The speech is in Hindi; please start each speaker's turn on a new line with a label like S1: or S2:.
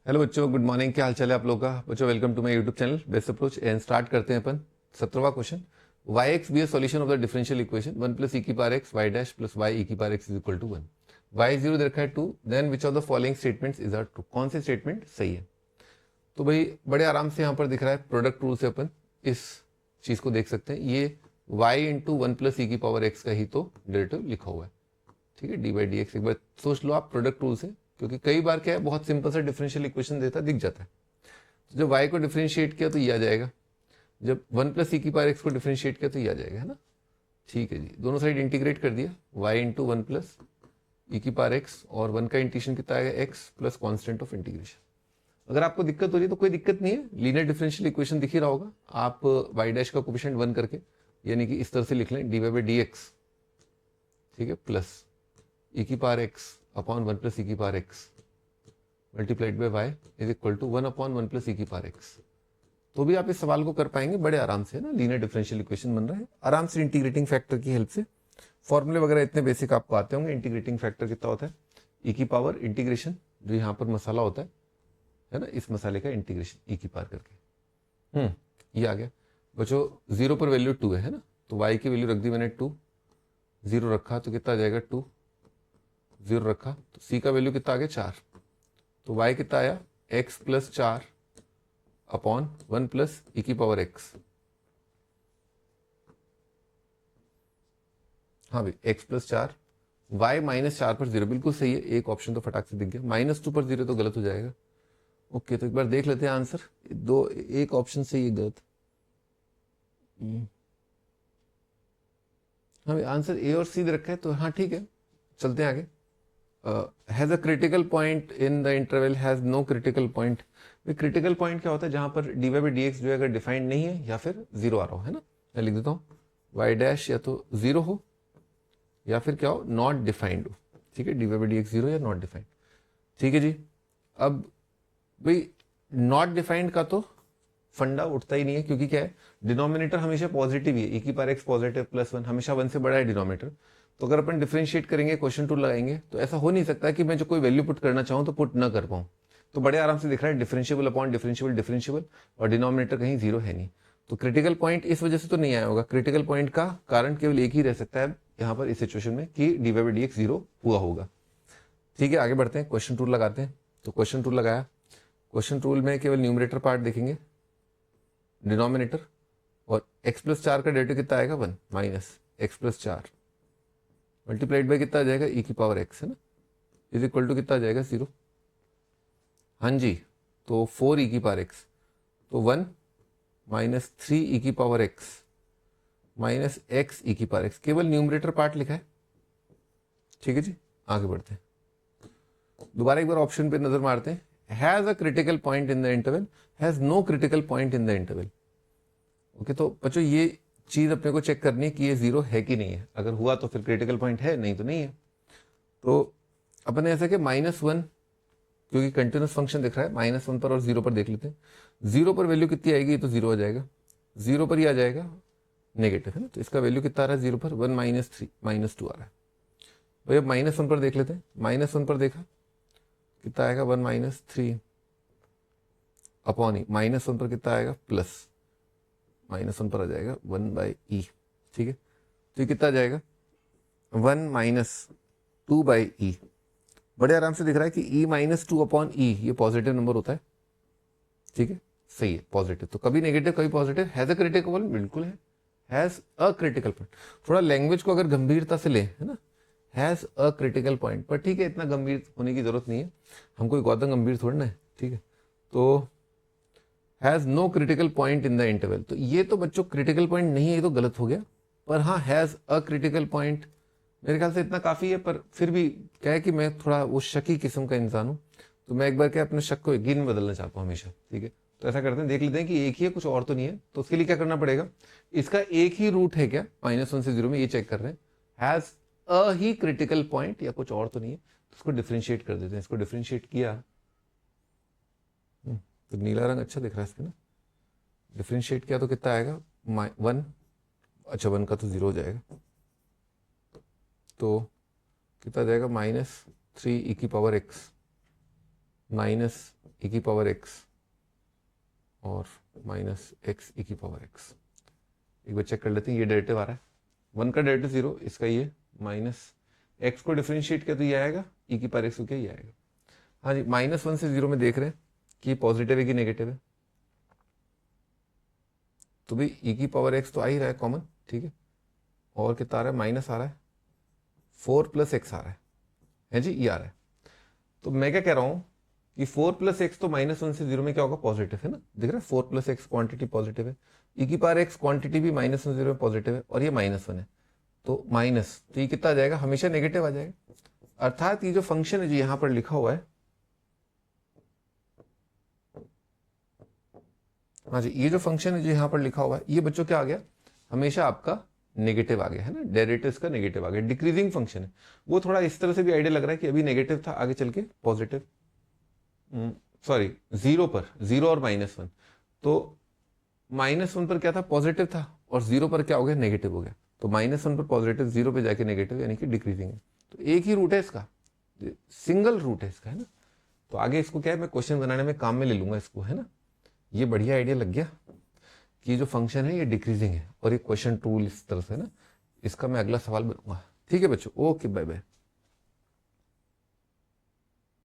S1: हेलो बच्चों, गुड मॉर्निंग। क्या हाल चाल है आप लोगों का? बच्चों welcome to my YouTube channel best approach. And start करते हैं अपन 17वां question. Y x be a solution of the differential equation 1 plus e की power x y dash plus y e की power x is equal to 1। Y zero दे रखा है 2, then which of the following statements is are true. कौन से स्टेटमेंट सही है? तो भाई बड़े आराम से यहाँ पर दिख रहा है, प्रोडक्ट रूल से अपन इस चीज को देख सकते हैं। ये y into one plus e की पावर एक्स का ही तो डेरिवेटिव लिखा हुआ है। ठीक है, डी बाई डी एक्स। एक बार सोच लो आप प्रोडक्ट रूल से, क्योंकि कई बार क्या है, बहुत सिंपल सा डिफरेंशियल इक्वेशन देता दिख जाता है। तो जब y को डिफरेंशिएट किया तो ये आ जाएगा, जब वन प्लस ई की पावर एक्स को डिफरेंशिएट किया तो ये आ जाएगा, है ना। ठीक है जी, दोनों साइड इंटीग्रेट कर दिया, y into one plus e की पावर एक्स, और वन का इंटीग्रेशन कितना आएगा, x plus constant of integration. अगर आपको दिक्कत हो रही है तो कोई दिक्कत नहीं है, लीनियर डिफरेंशियल इक्वेशन दिख ही रहा होगा। आप y डैश का कोफिशिएंट 1 करके, यानी कि इस तरह से लिख लें, d y by d x, ठीक है, प्लस ई की power x upon one plus e की power x multiplied by y is equal to 1 upon one plus e की पावर एक्स। तो भी आप इस सवाल को कर पाएंगे बड़े आराम से, ना। लीनियर डिफरेंशियल इक्वेशन बन रहा है आराम से इंटीग्रेटिंग फैक्टर की हेल्प से। फॉर्मूले वगैरह इतने बेसिक आपको आते होंगे। इंटीग्रेटिंग फैक्टर कितना होता है, ई की पावर इंटीग्रेशन, जो यहाँ पर मसाला होता है ना, इस मसाले का इंटीग्रेशन ई की पावर करके। ये आ गया बच्चों। जीरो पर वैल्यू 2 है ना, तो वाई की वैल्यू रख दी मैंने 2, जीरो रखा तो कितना आ जाएगा 2, जीरो रखा तो सी का वैल्यू कितना आ गया 4, तो y कितना आया x plus 4 upon 1 plus e की पावर x। हाँ भाई, x प्लस 4, y माइनस 4 पर 0, बिल्कुल सही है। एक ऑप्शन तो फटाक से दिख गया, -2 पर 0 तो गलत हो जाएगा। ओके, तो एक बार देख लेते हैं आंसर। दो, एक ऑप्शन से ये गलत। हाँ भाई, आंसर ए और सी दे रखा है, तो हाँ ठीक है, चलते हैं आगे। Has a critical point in the interval, has no critical point. Critical point क्या होता है, जहां पर d y by d x जो है अगर डिफाइंड नहीं है या फिर जीरो आ रहा हो, है ना। मैं लिख देता हूँ, वाई डैश या तो जीरो हो या फिर क्या हो, नॉट डिफाइंड हो। ठीक है, d y by d x zero या नॉट डिफाइंड। ठीक है जी। अब भाई नॉट डिफाइंड का तो फंडा उठता ही नहीं है, क्योंकि क्या है, डिनोमिनेटर हमेशा पॉजिटिव ही है। ई की पावर एक्स पॉजिटिव प्लस 1 हमेशा 1 से बड़ा है डिनोमिनेटर। तो अगर अपन डिफरेंशिएट करेंगे, क्वेश्चन टू लगाएंगे, तो ऐसा हो नहीं सकता कि मैं जो कोई वैल्यू पुट करना चाहूं तो पुट ना कर पाऊं। तो बड़े आराम से दिख रहा है, डिफरेंशिएबल अपॉन डिफरेंशिएबल डिफरेंशिएबल, और डिनोमिनेटर कहीं जीरो है नहीं। तो क्रिटिकल पॉइंट इस वजह से तो नहीं आया होगा। क्रिटिकल पॉइंट का कारण केवल एक ही रह सकता है यहाँ पर इस सिचुएशन में, कि d y by d x zero हुआ होगा। ठीक है, आगे बढ़ते हैं, क्वेश्चन टू लगाते हैं। तो क्वेश्चन टू लगाया, क्वेश्चन टूल में केवल न्यूमरेटर पार्ट देखेंगे, डिनोमिनेटर, और x प्लस 4 का डेरिवेटिव कितना आएगा 1 minus x plus 4 multiplied by कितना आ जाएगा ई की पावर x, है ना, इज इक्वल टू कितना आ जाएगा 0। हाँ जी, तो 4 ई की पावर x, तो 1 माइनस 3 ई की पावर x माइनस एक्स ई की पावर x, केवल न्यूमरेटर पार्ट लिखा है। ठीक है जी, आगे बढ़ते हैं। दोबारा एक बार ऑप्शन पे नजर मारते हैं। Has a critical point in the interval, has no critical point in the interval. Okay, तो बच्चों ये चीज अपने को चेक करनी है कि ये जीरो है कि नहीं है। अगर हुआ तो फिर क्रिटिकल पॉइंट है, नहीं तो नहीं है। तो अपन ने ऐसा कि -1, क्योंकि कंटिन्यूस फंक्शन दिख रहा है, -1 पर और 0 पर देख लेते हैं। 0 पर वैल्यू कितनी आएगी, तो 0 आ जाएगा, 0 पर ही आ जाएगा नेगेटिव, है ना। तो इसका वैल्यू कितना आ रहा है 0 पर, 1 माइनस 3 -2 आ रहा है। भाई अब -1 पर देख लेते हैं। -1 पर देखा कितना आएगा, 1 माइनस 3 अपॉन ई, -1 पर कितना आएगा प्लस, -1 पर आ जाएगा 1 बाई ई। ठीक है, तो ये कितना आ जाएगा 1 माइनस 2 बाई ई। बड़े आराम से दिख रहा है कि ई माइनस 2 अपॉन ई ये पॉजिटिव नंबर होता है। ठीक है, सही है, पॉजिटिव। तो कभी नेगेटिव कभी positive. Has a critical point, बिल्कुल है, हैज अ क्रिटिकल पॉइंट। थोड़ा लैंग्वेज को अगर गंभीरता से ले, है ना, हैज अ क्रिटिकल पॉइंट, पर ठीक है, इतना गंभीर होने की जरूरत नहीं है, हम कोई गौतम गंभीर थोड़ा ना है। ठीक है, तो has no critical point in the interval, तो ये तो बच्चों क्रिटिकल पॉइंट नहीं है, ये तो गलत हो गया। पर हाँ, हैज अ क्रिटिकल पॉइंट मेरे ख्याल से इतना काफी है। पर फिर भी क्या है कि मैं थोड़ा वो शकी किस्म का इंसान हूं, तो मैं एक बार क्या अपने शक को यकीन में बदलना चाहता हूँ हमेशा। ठीक है, तो ऐसा करते हैं, देख लेते हैं कि एक ही है, कुछ और तो नहीं है। तो उसके लिए क्या करना पड़ेगा, इसका एक ही रूट है क्या -1 से 0 में, ये चेक कर रहे हैं। Has a he critical point या कुछ और तो नहीं है, तो उसको डिफ्रेंशिएट कर देते हैं। इसको डिफ्रेंशिएट किया तो नीला रंग अच्छा दिख रहा है इसमें ना। डिफ्रेंशिएट किया तो कितना आएगा 1, अच्छा 1 का तो 0 हो जाएगा, तो कितना जाएगा -3 ई की पावर x माइनस e की पावर x और माइनस x e की पावर x। एक बार चेक कर लेते हैं, ये डेरिवेटिव आ रहा है, 1 का डेरिवेटिव 0, इसका ये माइनस x को डिफरेंशिएट किया तो ये आएगा e की पावर x को क्या ये आएगा। हाँ जी, -1 से 0 में देख रहे हैं कि पॉजिटिव है कि नेगेटिव है, तो भी e की पावर x तो आ ही रहा है कॉमन, ठीक है, और कितना आ रहा है, माइनस आ रहा है, 4 + x आ रहा है जी, ये आ रहा है। तो मैं क्या कह रहा हूं कि 4 + x तो -1 से 0 में क्या होगा, पॉजिटिव है ना, दिख रहा है, 4 + x क्वांटिटी पॉजिटिव है, e की पावर x क्वांटिटी भी -1 से 0 में पॉजिटिव है, और ये -1 है, तो माइनस, तो ये कितना आ जाएगा, हमेशा नेगेटिव आ जाएगा। अर्थात ये जो फंक्शन है जो यहां पर लिखा हुआ है, हाँ जी, ये जो फंक्शन है जो यहाँ पर लिखा हुआ है, ये बच्चों क्या आ गया, हमेशा आपका नेगेटिव आ गया है ना, डेरिवेटिव का नेगेटिव आ गया, डिक्रीजिंग फंक्शन है। वो थोड़ा इस तरह से भी आइडिया लग रहा है कि अभी नेगेटिव था, आगे चल के पॉजिटिव, सॉरी 0 पर, 0 और -1, तो -1 पर क्या था, पॉजिटिव था, और 0 पर क्या हो गया, नेगेटिव हो गया। तो -1 पर पॉजिटिव, 0 पे जाके नेगेटिव, यानी कि डिक्रीजिंग है। तो एक ही रूट है इसका, सिंगल रूट है इसका, है ना। तो आगे इसको क्या है, मैं क्वेश्चन बनाने में काम में ले लूंगा इसको, है ना। ये बढ़िया आइडिया लग गया कि ये जो फंक्शन है ये डिक्रीजिंग है, और ये क्वेश्चन टूल इस तरह से है ना, इसका मैं अगला सवाल बनाऊंगा। ठीक है बच्चों, ओके, बाय बाय।